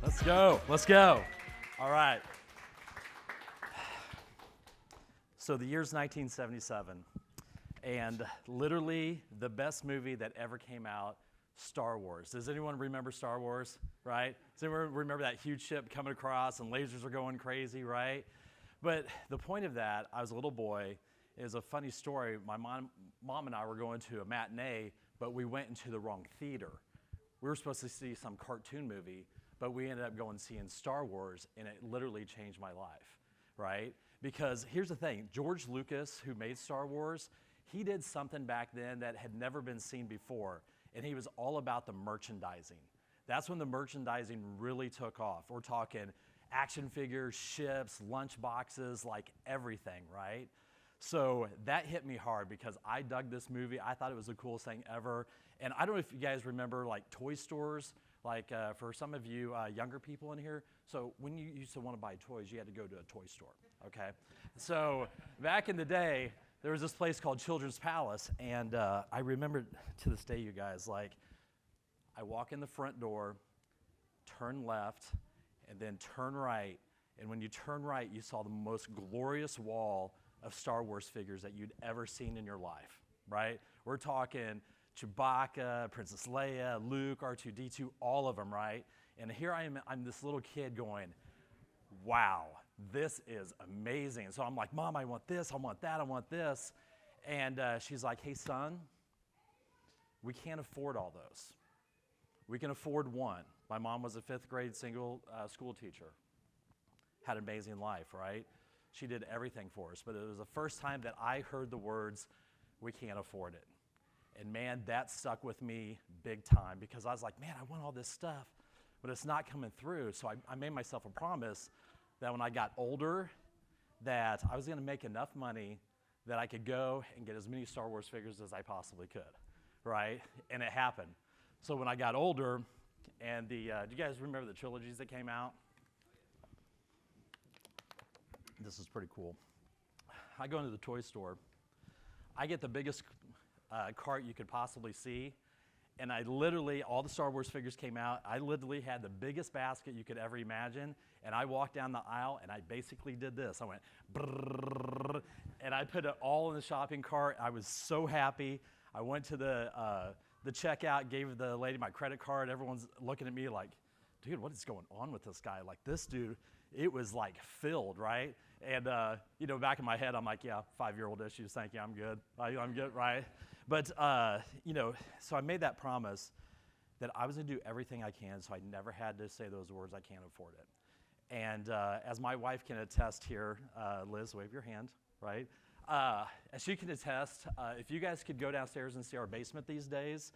Let's go. Let's go. All right. So the year's 1977, and literally the best movie that ever came out, Star Wars. Does anyone remember Star Wars, right? Does anyone remember that huge ship coming across and lasers are going crazy, right? But the point of that, I was a little boy, is a funny story. My mom and I were going to a matinee, but we went into the wrong theater. We were supposed to see some cartoon movie, but we ended up going and seeing Star Wars, and it literally changed my life, right? Because here's the thing, George Lucas, who made Star Wars, he did something back then that had never been seen before, and he was all about the merchandising. That's when the merchandising really took off. We're talking action figures, ships, lunch boxes, like everything, right? So that hit me hard because I dug this movie. I thought it was the coolest thing ever. And I don't know if you guys remember like toy stores, like for some of you younger people in here. So when you used to want to buy toys, you had to go to a toy store, okay? So back in the day, there was this place called Children's Palace. And I remember to this day, you guys, like I walk in the front door, turn left, and then turn right. And when you turn right, you saw the most glorious wall of Star Wars figures that you'd ever seen in your life, right? We're talking Chewbacca, Princess Leia, Luke, R2-D2, all of them, right? And here I'm this little kid going, wow, this is amazing. And so I'm like, Mom, I want this, I want that, I want this. And she's like, hey, son, we can't afford all those. We can afford one. My mom was a 5th grade single school teacher. Had an amazing life, right? She did everything for us, but it was the first time that I heard the words, we can't afford it. And man, that stuck with me big time because I was like, man, I want all this stuff, but it's not coming through. So I made myself a promise that when I got older, that I was gonna make enough money that I could go and get as many Star Wars figures as I possibly could, right? And it happened. So when I got older, and do you guys remember the trilogies that came out? This is pretty cool. I go into the toy store. I get the biggest cart you could possibly see, and I literally, all the Star Wars figures came out. I literally had the biggest basket you could ever imagine, and I walked down the aisle, and I basically did this. I went, brrrr, and I put it all in the shopping cart. I was so happy. I went to the checkout, gave the lady my credit card. Everyone's looking at me like, dude, what is going on with this guy? Like, this dude, it was like filled, right? And, you know, back in my head, I'm like, yeah, 5-year-old issues, thank you, I'm good. I'm good, right? But, you know, so I made that promise that I was gonna do everything I can so I never had to say those words, I can't afford it. And as my wife can attest here, Liz, wave your hand, right? As she can attest, if you guys could go downstairs and see our basement these days,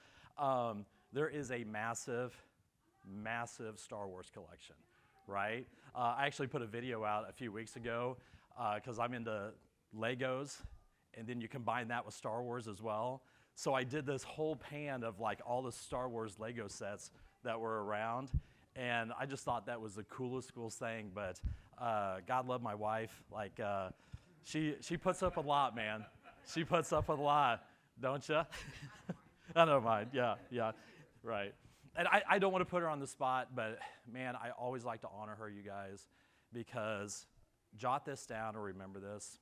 there is a massive, massive Star Wars collection, right? I actually put a video out a few weeks ago because I'm into Legos, and then you combine that with Star Wars as well. So I did this whole pan of like all the Star Wars Lego sets that were around, and I just thought that was the coolest thing. But God love my wife, like she puts up a lot, man. She puts up a lot, don't you? I don't mind. Yeah, right. And I don't want to put her on the spot, but man, I always like to honor her, you guys, because jot this down or remember this.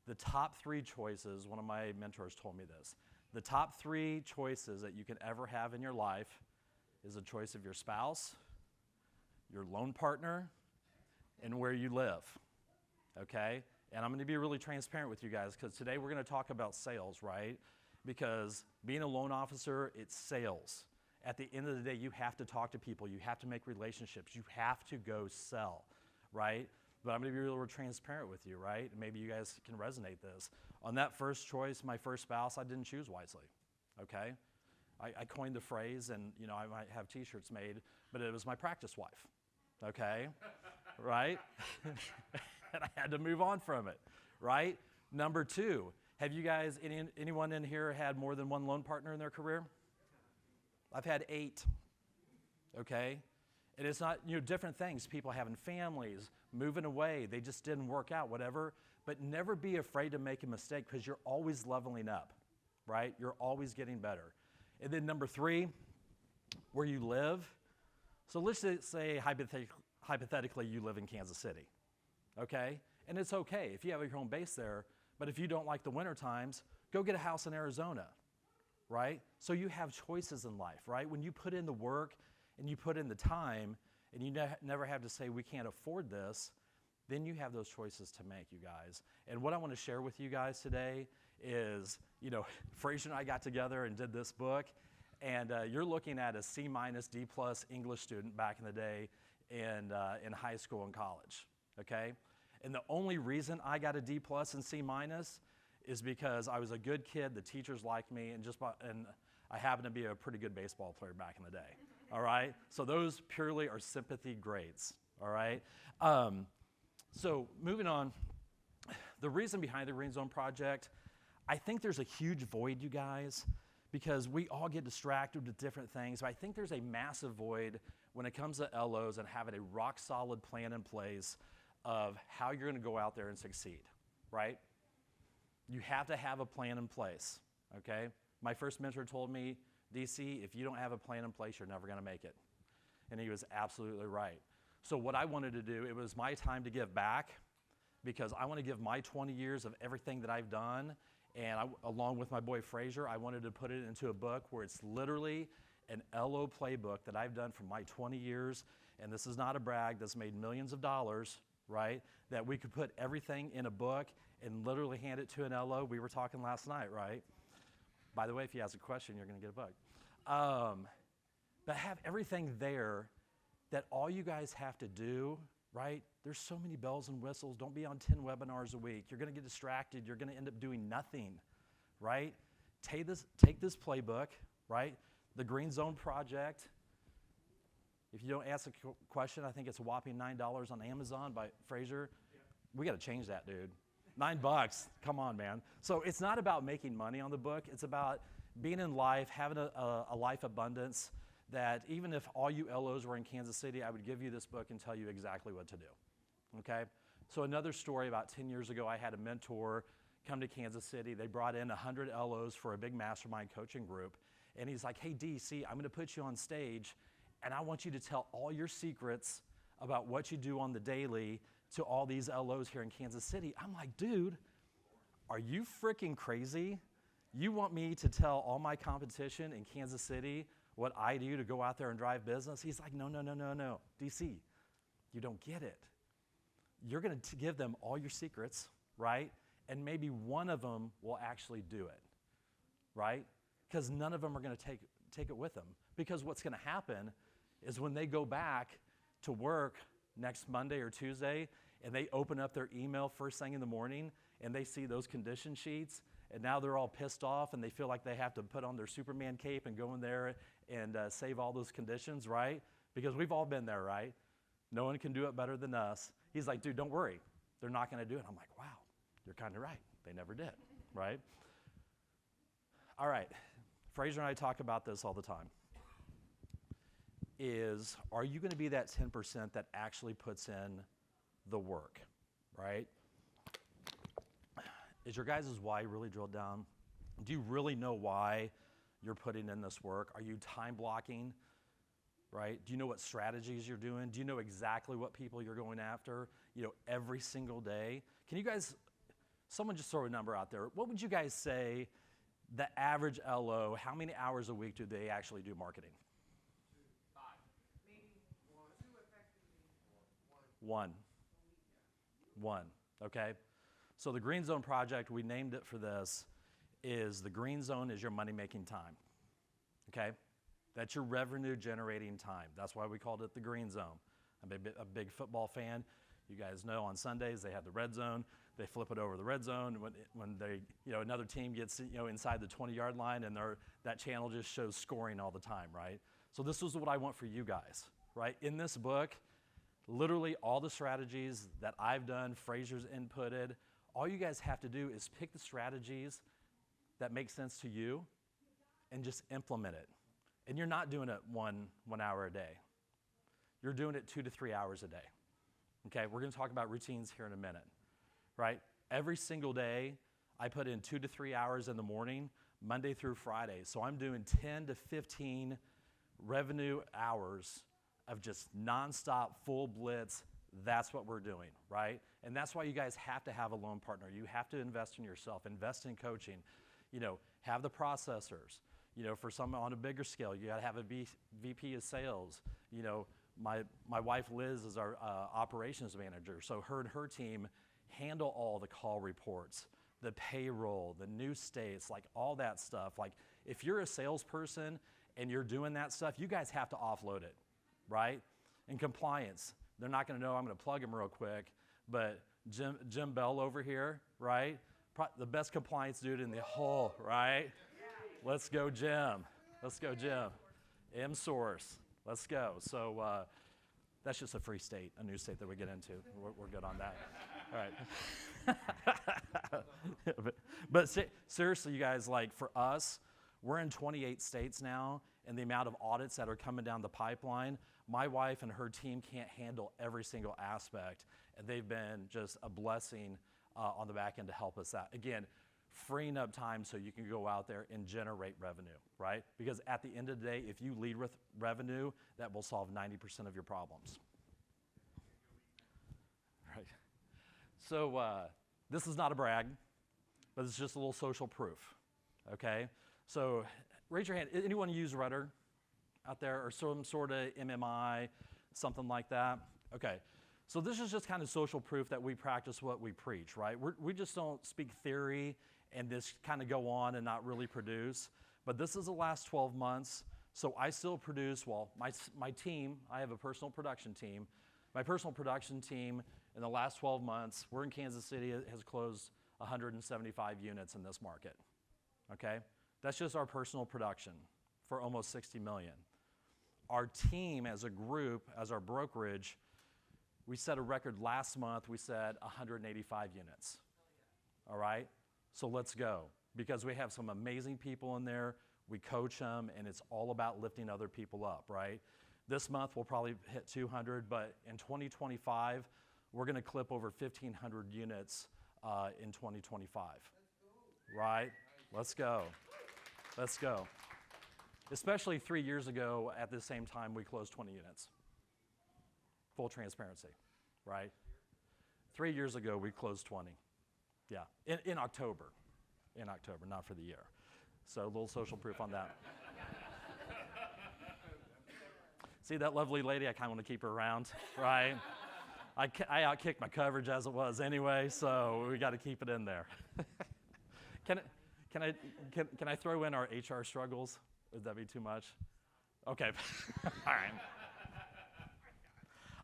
The top 3 choices, one of my mentors told me this, the top 3 choices that you can ever have in your life is a choice of your spouse, your loan partner, and where you live, okay? And I'm gonna be really transparent with you guys because today we're gonna talk about sales, right? Because being a loan officer, it's sales. At the end of the day, you have to talk to people, you have to make relationships, you have to go sell, right? But I'm gonna be real transparent with you, right? Maybe you guys can resonate this. On that first choice, my first spouse, I didn't choose wisely, okay? I coined the phrase, and you know, I might have t-shirts made, but it was my practice wife, okay? Right? And I had to move on from it, right? Number 2, have you guys, anyone in here had more than one loan partner in their career? I've had 8, okay? And it's not, different things, people having families, moving away, they just didn't work out, whatever. But never be afraid to make a mistake because you're always leveling up, right? You're always getting better. And then number 3, where you live. So let's just say hypothetically you live in Kansas City, okay? And it's okay if you have your home base there, but if you don't like the winter times, go get a house in Arizona, right? So you have choices in life, right? When you put in the work and you put in the time and you never have to say we can't afford this, then you have those choices to make, you guys. And what I want to share with you guys today is, Fraser and I got together and did this book, and you're looking at a C-, D+ English student back in the day in high school and college, okay? And the only reason I got a D+ and C- is because I was a good kid, the teachers liked me, and I happened to be a pretty good baseball player back in the day, all right? So those purely are sympathy grades, all right? So moving on, the reason behind the Green Zone Project, I think there's a huge void, you guys, because we all get distracted with different things, but I think there's a massive void when it comes to LOs and having a rock-solid plan in place of how you're going to go out there and succeed, right? You have to have a plan in place, okay? My first mentor told me, DC, if you don't have a plan in place, you're never going to make it. And he was absolutely right. So what I wanted to do, it was my time to give back because I want to give my 20 years of everything that I've done, and along with my boy Fraser, I wanted to put it into a book where it's literally an LO playbook that I've done for my 20 years, and this is not a brag, that's made millions of dollars, right? That we could put everything in a book and literally hand it to an LO. We were talking last night, right? By the way, if you ask a question, you're going to get a book. But have everything there that all you guys have to do, right? There's so many bells and whistles. Don't be on 10 webinars a week. You're going to get distracted. You're going to end up doing nothing, right? Take this playbook, right? The Green Zone Project. If you don't ask a question, I think it's a whopping $9 on Amazon by Fraser. Yeah. We got to change that, dude. $9, come on, man. So it's not about making money on the book. It's about being in life, having a life abundance, that even if all you LOs were in Kansas City, I would give you this book and tell you exactly what to do, okay? So another story, about 10 years ago, I had a mentor come to Kansas City. They brought in 100 LOs for a big mastermind coaching group. And he's like, hey, DC, I'm gonna put you on stage, and I want you to tell all your secrets about what you do on the daily to all these LOs here in Kansas City. I'm like, dude, are you freaking crazy? You want me to tell all my competition in Kansas City what I do to go out there and drive business? He's like, no, DC, you don't get it. You're gonna give them all your secrets, right? And maybe one of them will actually do it, right? Because none of them are gonna take it with them. Because what's gonna happen is when they go back to work next Monday or Tuesday and they open up their email first thing in the morning and they see those condition sheets, and now they're all pissed off and they feel like they have to put on their Superman cape and go in there and save all those conditions, right? Because we've all been there, right? No one can do it better than us. He's like, dude, don't worry. They're not gonna do it. I'm like, wow, you're kind of right. They never did, right? All right, Fraser and I talk about this all the time. Are you gonna be that 10% that actually puts in the work, right? Is your guys' why really drilled down? Do you really know why you're putting in this work? Are you time blocking, right? Do you know what strategies you're doing? Do you know exactly what people you're going after, every single day? Can you guys, someone just throw a number out there. What would you guys say the average LO, how many hours a week do they actually do marketing? 5. Maybe 1. 2 effectively. 1, okay? So the Green Zone Project, we named it for this, is the Green Zone is your money-making time, okay? That's your revenue-generating time. That's why we called it the Green Zone. I'm a big football fan. You guys know on Sundays they have the red zone. They flip it over the red zone when they, another team gets, inside the 20-yard line, and that channel just shows scoring all the time, right? So this is what I want for you guys, right? In this book, literally all the strategies that I've done, Fraser's inputted, all you guys have to do is pick the strategies that make sense to you and just implement it. And you're not doing it one hour a day. you're doing it 2 to 3 hours a day. Okay, we're gonna talk about routines here in a minute, right? Every single day, I put in 2 to 3 hours in the morning, Monday through Friday. So I'm doing 10 to 15 revenue hours of just nonstop, full blitz. That's what we're doing, right? And that's why you guys have to have a loan partner. You have to invest in yourself, invest in coaching, have the processors. For some on a bigger scale, you gotta have a VP of sales. My wife Liz is our operations manager, so her and her team handle all the call reports, the payroll, the new states, like all that stuff. Like if you're a salesperson and you're doing that stuff, you guys have to offload it, right? And compliance, they're not gonna know, I'm gonna plug him real quick, but Jim Bell over here, right? The best compliance dude in the whole, right? Let's go, Jim. Let's go, Jim. M-Source, let's go. So that's just a free state, a new state that we get into. We're good on that. All right. but seriously, you guys, like for us, we're in 28 states now, and the amount of audits that are coming down the pipeline, my wife and her team can't handle every single aspect, and they've been just a blessing on the back end to help us out. Again, freeing up time so you can go out there and generate revenue, right? Because at the end of the day, if you lead with revenue, that will solve 90% of your problems. Right. So this is not a brag, but it's just a little social proof, okay? So raise your hand. Anyone use Rudder out there or some sort of MMI, something like that? Okay. So this is just kind of social proof that we practice what we preach, right? We just don't speak theory and just kind of go on and not really produce. But this is the last 12 months, so I still produce, well, my team, I have a personal production team. My personal production team in the last 12 months, we're in Kansas City, has closed 175 units in this market, okay? That's just our personal production for almost 60 million. Our team as a group, as our brokerage, we set a record last month, we said 185 units, all right? So let's go, because we have some amazing people in there, we coach them, and it's all about lifting other people up, right? This month we'll probably hit 200, but in 2025, we're gonna clip over 1,500 units in 2025, right? Let's go, let's go. Especially 3 years ago, at the same time, we closed 20 units. Full transparency, right? 3 years ago, we closed 20. Yeah, in October. In October, not for the year. So a little social proof on that. See that lovely lady? I kind of want to keep her around, right? I outkicked my coverage as it was anyway, so we got to keep it in there. Can I throw in our HR struggles? Would that be too much? Okay, all right.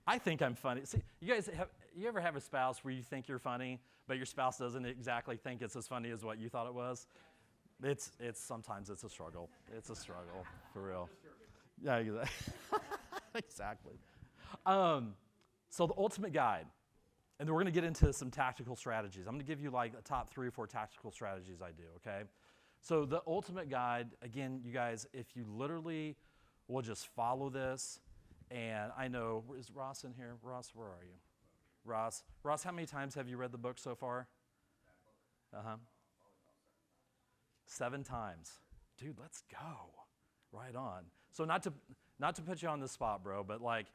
I think I'm funny. See, you guys, you ever have a spouse where you think you're funny, but your spouse doesn't exactly think it's as funny as what you thought it was? Sometimes it's a struggle. It's a struggle, for real. Yeah, exactly. So the ultimate guide, and then we're gonna get into some tactical strategies. I'm gonna give you like the top 3 or 4 tactical strategies I do, okay? So the ultimate guide, again, you guys, if you literally will just follow this, and I know, is Ross in here? Ross, where are you? Ross, how many times have you read the book so far? 7 times. Dude, let's go. Right on. So not to put you on the spot, bro, but like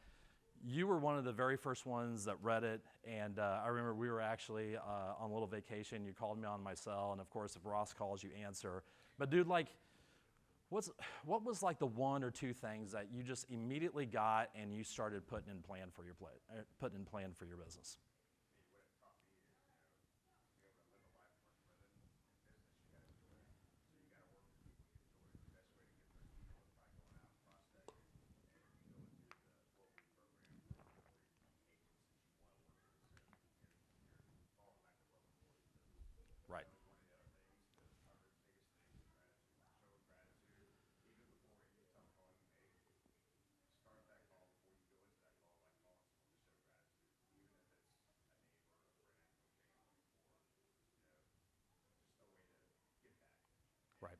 you were one of the very first ones that read it, and I remember we were actually on a little vacation. You called me on my cell, and of course, if Ross calls, you answer. But dude, like, what was like the 1 or 2 things that you just immediately got and you started putting in plan for your business? Right. Right.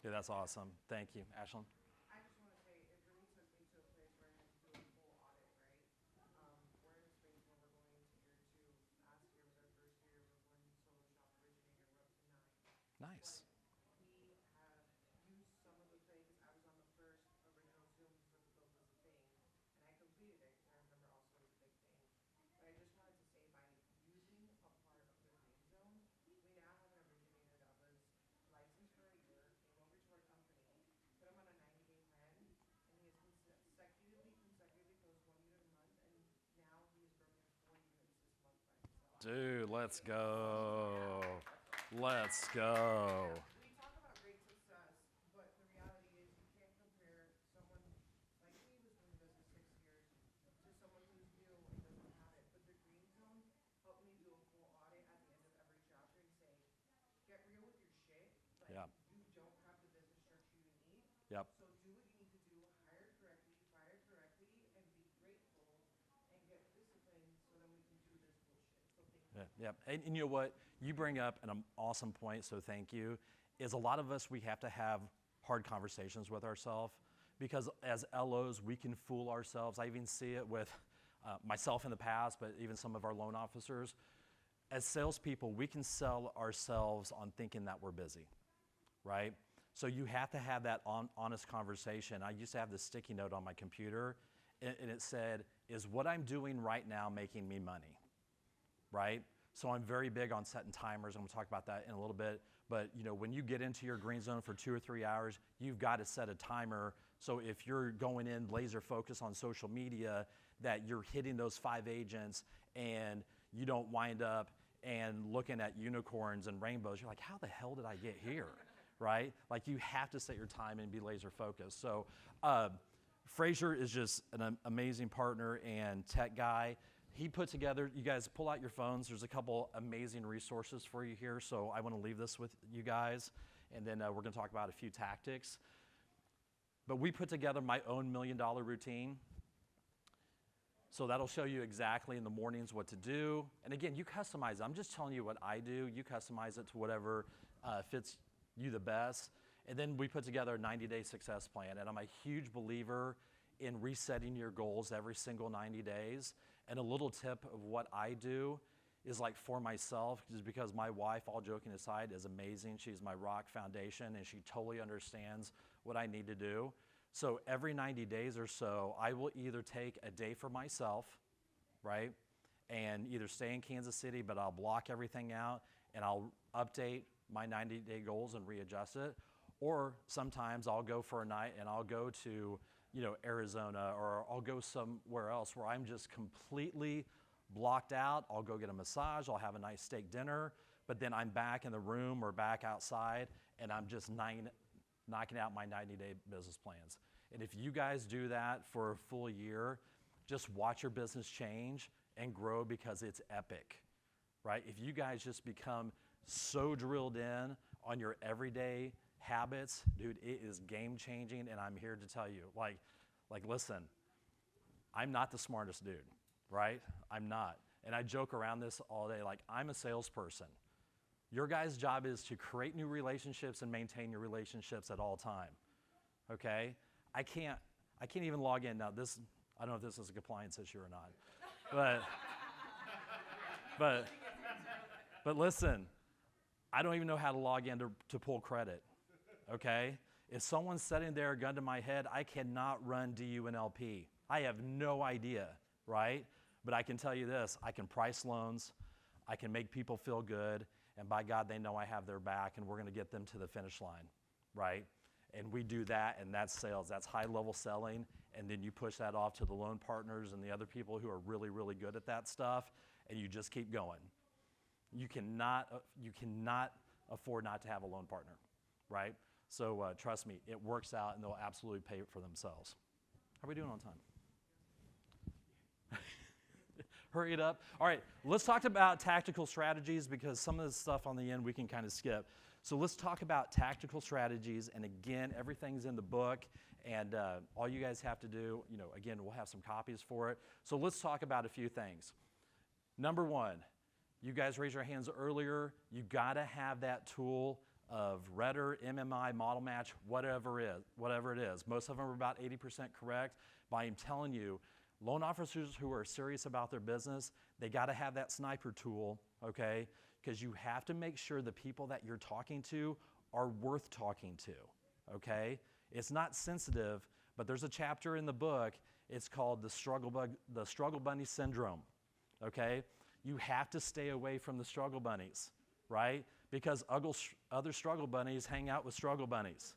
Yeah, that's awesome. Thank you, Ashlyn. Nice. We have used some of the things. I was on the first original Zoom for the Build This Thing, and I completed it because I remember also it was a big thing. But I just wanted to say by using a part of the green zone, we now have an originator that was licensed for a year, came over to our company, put him on a 90-day plan, and he has consecutively closed 1 unit a month, and now he has broken 4 units this month by himself. Dude, let's go. Let's go. We talk about great success, but the reality is you can't compare someone like me who's been in business 6 years to someone who's new and doesn't have it. But the green zone helped me do a full audit at the end of every chapter and say, get real with your shit. Like Yeah. you don't have the business structure you need. Yep. So do what you need to do, hire correctly, fire correctly, and be grateful and get disciplined so then we can do this bullshit. So thank you. Yeah. And you know what? You bring up an awesome point, so thank you, is a lot of us, we have to have hard conversations with ourselves because as LOs, we can fool ourselves. I even see it with myself in the past, but even some of our loan officers. As salespeople, we can sell ourselves on thinking that we're busy, right? So you have to have that honest conversation. I used to have this sticky note on my computer, and it said, is what I'm doing right now making me money, right? So I'm very big on setting timers. I'm gonna talk about that in a little bit. But you know, when you get into your green zone for 2 or 3 hours, you've got to set a timer. So if you're going in laser focus on social media, that you're hitting those 5 agents and you don't wind up and looking at unicorns and rainbows. You're like, how the hell did I get here, right? Like you have to set your time and be laser focused. So Frazier is just an amazing partner and tech guy. He put together, you guys pull out your phones, there's a couple amazing resources for you here, so I want to leave this with you guys, and then we're going to talk about a few tactics. But we put together my own $1 million routine, so that'll show you exactly in the mornings what to do. And again, you customize it. I'm just telling you what I do. You customize it to whatever fits you the best. And then we put together a 90-day success plan, and I'm a huge believer in resetting your goals every single 90 days. And a little tip of what I do is like for myself, just because my wife, all joking aside, is amazing. She's my rock foundation and she totally understands what I need to do. So every 90 days or so, I will either take a day for myself, right? And either stay in Kansas City, but I'll block everything out and I'll update my 90-day goals and readjust it. Or sometimes I'll go for a night and I'll go to Arizona, or I'll go somewhere else where I'm just completely blocked out. I'll go get a massage, I'll have a nice steak dinner, but then I'm back in the room or back outside and I'm just knocking out my 90-day business plans. And if you guys do that for a full year, just watch your business change and grow because it's epic, right? If you guys just become so drilled in on your everyday habits, dude, it is game changing, and I'm here to tell you, like listen, I'm not the smartest dude, right? I'm not. And I joke around this all day, like I'm a salesperson. Your guys' job is to create new relationships and maintain your relationships at all time, okay? I can't even log in. Now this, I don't know if this is a compliance issue or not, but listen, I don't even know how to log in to pull credit. Okay? If someone's sitting there, gun to my head, I cannot run DUNLP. I have no idea, right? But I can tell you this, I can price loans, I can make people feel good, and by God, they know I have their back, and we're gonna get them to the finish line, right? And we do that, and that's sales. That's high-level selling, and then you push that off to the loan partners and the other people who are really, really good at that stuff, and you just keep going. You cannot afford not to have a loan partner, right? So trust me, it works out and they'll absolutely pay it for themselves. How are we doing on time? Hurry it up. All right, let's talk about tactical strategies because some of the stuff on the end we can kind of skip. So let's talk about tactical strategies, and again, everything's in the book, and all you guys have to do, again, we'll have some copies for it. So let's talk about a few things. Number one, you guys raised your hands earlier, you gotta have that tool of Redder, MMI, Model Match, whatever it is. Most of them are about 80% correct, but I'm telling you, loan officers who are serious about their business, they gotta have that sniper tool, okay? because you have to make sure the people that you're talking to are worth talking to, okay? It's not sensitive, but there's a chapter in the book, it's called the struggle bunny syndrome, okay? You have to stay away from the struggle bunnies, right? Because other struggle bunnies hang out with struggle bunnies,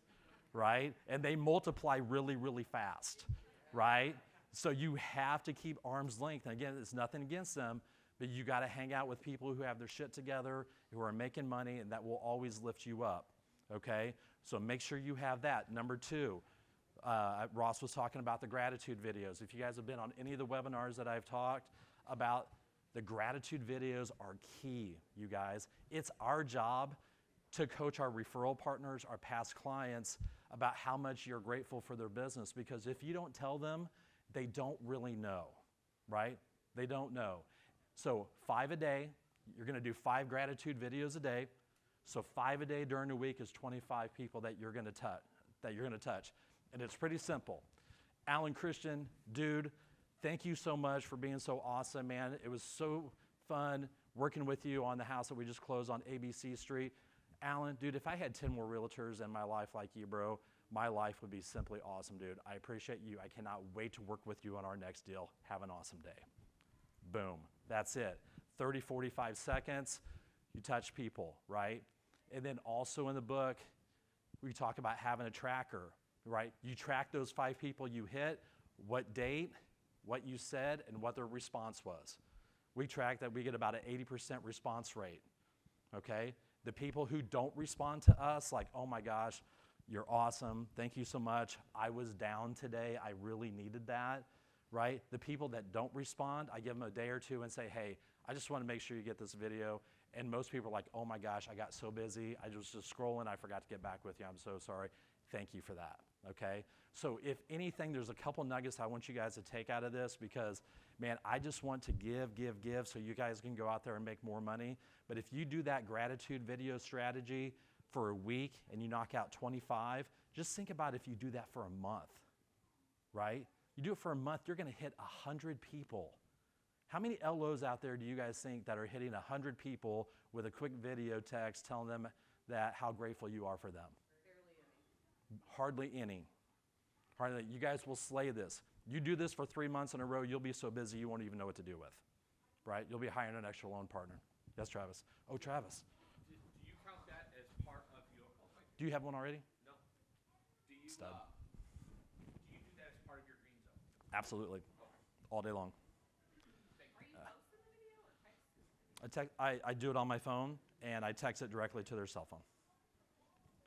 right? And they multiply really, really fast, right? So you have to keep arm's length. And again, it's nothing against them, but you got to hang out with people who have their shit together, who are making money, and that will always lift you up, okay? So make sure you have that. Number two, Ross was talking about the gratitude videos. If you guys have been on any of the webinars that I've talked about, the gratitude videos are key, you guys. It's our job to coach our referral partners, our past clients, about how much you're grateful for their business, because if you don't tell them, they don't really know, right? They don't know. So 5 a day, you're gonna do 5 gratitude videos a day. So 5 a day during the week is 25 people that you're gonna touch. And it's pretty simple. Alan Christian, dude, thank you so much for being so awesome, man. It was so fun working with you on the house that we just closed on ABC Street. Alan, dude, if I had 10 more realtors in my life like you, bro, my life would be simply awesome, dude. I appreciate you. I cannot wait to work with you on our next deal. Have an awesome day. Boom. That's it. 30, 45 seconds, you touch people, right? And then also in the book, we talk about having a tracker, right? You track those 5 people you hit, what date, what you said, and what their response was. We track that we get about an 80% response rate, okay? The people who don't respond to us, like, oh my gosh, you're awesome, thank you so much, I was down today, I really needed that, right? The people that don't respond, I give them a day or two and say, hey, I just want to make sure you get this video. And most people are like, oh my gosh, I got so busy, I was just scrolling, I forgot to get back with you, I'm so sorry. Thank you for that, okay? So if anything, there's a couple nuggets I want you guys to take out of this, because, man, I just want to give so you guys can go out there and make more money. But if you do that gratitude video strategy for a week and you knock out 25, just think about if you do that for a month, right? You do it for a month, you're gonna hit 100 people. How many LOs out there do you guys think that are hitting 100 people with a quick video text telling them that how grateful you are for them? Hardly any. Hardly any. You guys will slay this. You do this for 3 months in a row, you'll be so busy you won't even know what to do with, right? You'll be hiring an extra loan partner. Yes, Travis. Oh, Travis. Do you count that as part of your? Do you have one already? No. Do you? Stud. Do you do that as part of your green zone? Absolutely. All day long. Are you posting the video or texting? I do it on my phone, and I text it directly to their cell phone.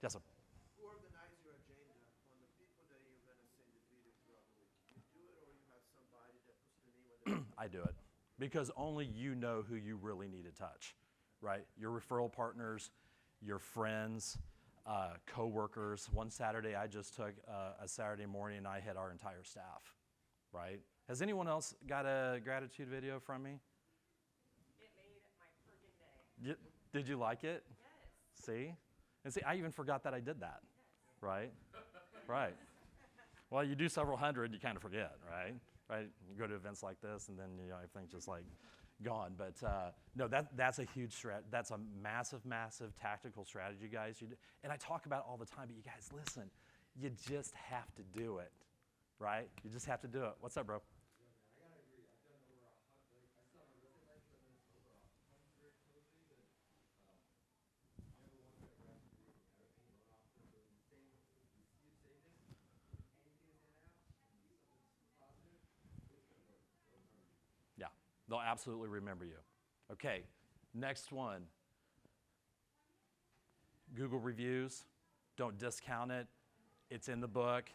Yes, sir. To organize your agenda on the people that you're going to send the video throughout the week, you do it or you have somebody that puts the name on the I do it because only you know who you really need to touch, right? Your referral partners, your friends, co-workers. One Saturday, I just took a Saturday morning and I hit our entire staff, right? Has anyone else got a gratitude video from me? It made my friggin' day. Did you like it? Yes. See? And see, I even forgot that I did that, right? Right. Well, you do several hundred, you kind of forget, right? Right? You go to events like this, and then everything's just like gone. But no, that's a huge that's a massive, massive tactical strategy, guys. And I talk about it all the time, but you guys, listen, you just have to do it, right? You just have to do it. What's up, bro? I gotta agree. I've done over 100. I saw my resume last year. I've done over 100 closings, and never once got a grant degree. I have any loan officer, so the same. If you say this, anything is in and out, and do something super positive, it's gonna work. They'll remember you. Yeah, they'll absolutely remember you. Okay, next one. Google reviews. Don't discount it. It's in the book.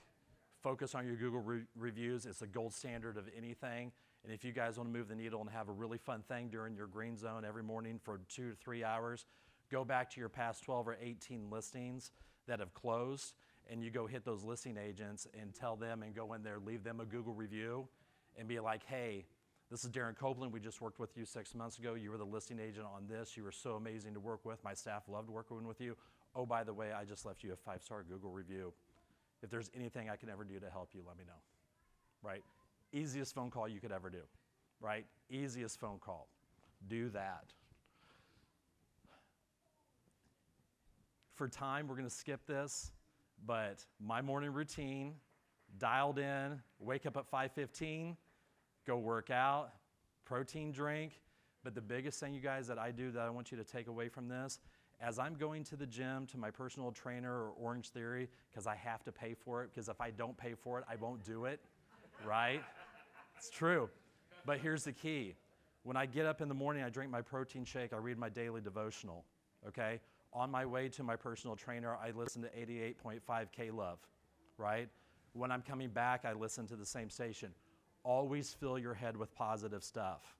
Focus on your Google reviews. It's the gold standard of anything. And if you guys want to move the needle and have a really fun thing during your green zone every morning for 2 to 3 hours, go back to your past 12 or 18 listings that have closed, and you go hit those listing agents and tell them and go in there, leave them a Google review and be like, hey, this is Darren Copeland. We just worked with you 6 months ago. You were the listing agent on this. You were so amazing to work with. My staff loved working with you. Oh, by the way, I just left you a 5-star Google review. If there's anything I can ever do to help you, let me know, right? Easiest phone call you could ever do, right? Easiest phone call. Do that. For time, we're going to skip this, but my morning routine, dialed in, wake up at 5:15, go work out, protein drink. But the biggest thing, you guys, that I do that I want you to take away from this, as I'm going to the gym, to my personal trainer or Orange Theory, because I have to pay for it, because if I don't pay for it, I won't do it, right? It's true. But here's the key. When I get up in the morning, I drink my protein shake, I read my daily devotional, okay? On my way to my personal trainer, I listen to 88.5 K-Love, right? When I'm coming back, I listen to the same station. Always fill your head with positive stuff.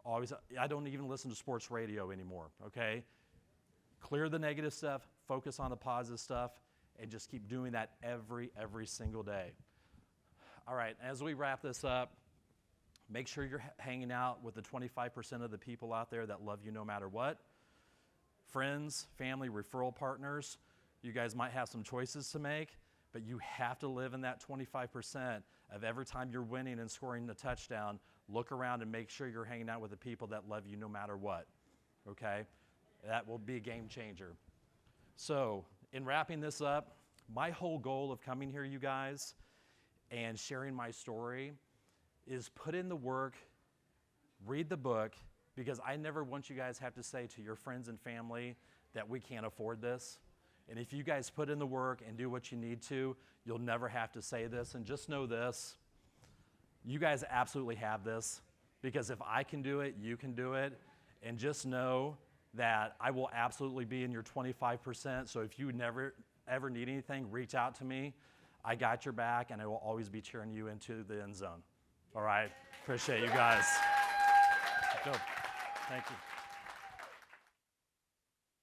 Always, I don't even listen to sports radio anymore, okay? Clear the negative stuff, focus on the positive stuff, and just keep doing that every single day. All right, as we wrap this up, make sure you're hanging out with the 25% of the people out there that love you no matter what. Friends, family, referral partners, you guys might have some choices to make, but you have to live in that 25% of every time you're winning and scoring a touchdown, look around and make sure you're hanging out with the people that love you no matter what, okay? That will be a game changer. So, in wrapping this up, my whole goal of coming here, you guys, and sharing my story is put in the work, read the book, because I never want you guys to have to say to your friends and family that we can't afford this. And if you guys put in the work and do what you need to, you'll never have to say this. And just know this, you guys absolutely have this, because if I can do it, you can do it. And just know that I will absolutely be in your 25%. So if you never ever need anything, reach out to me. I got your back, and I will always be cheering you into the end zone. All right? Appreciate you guys. Go. Thank you.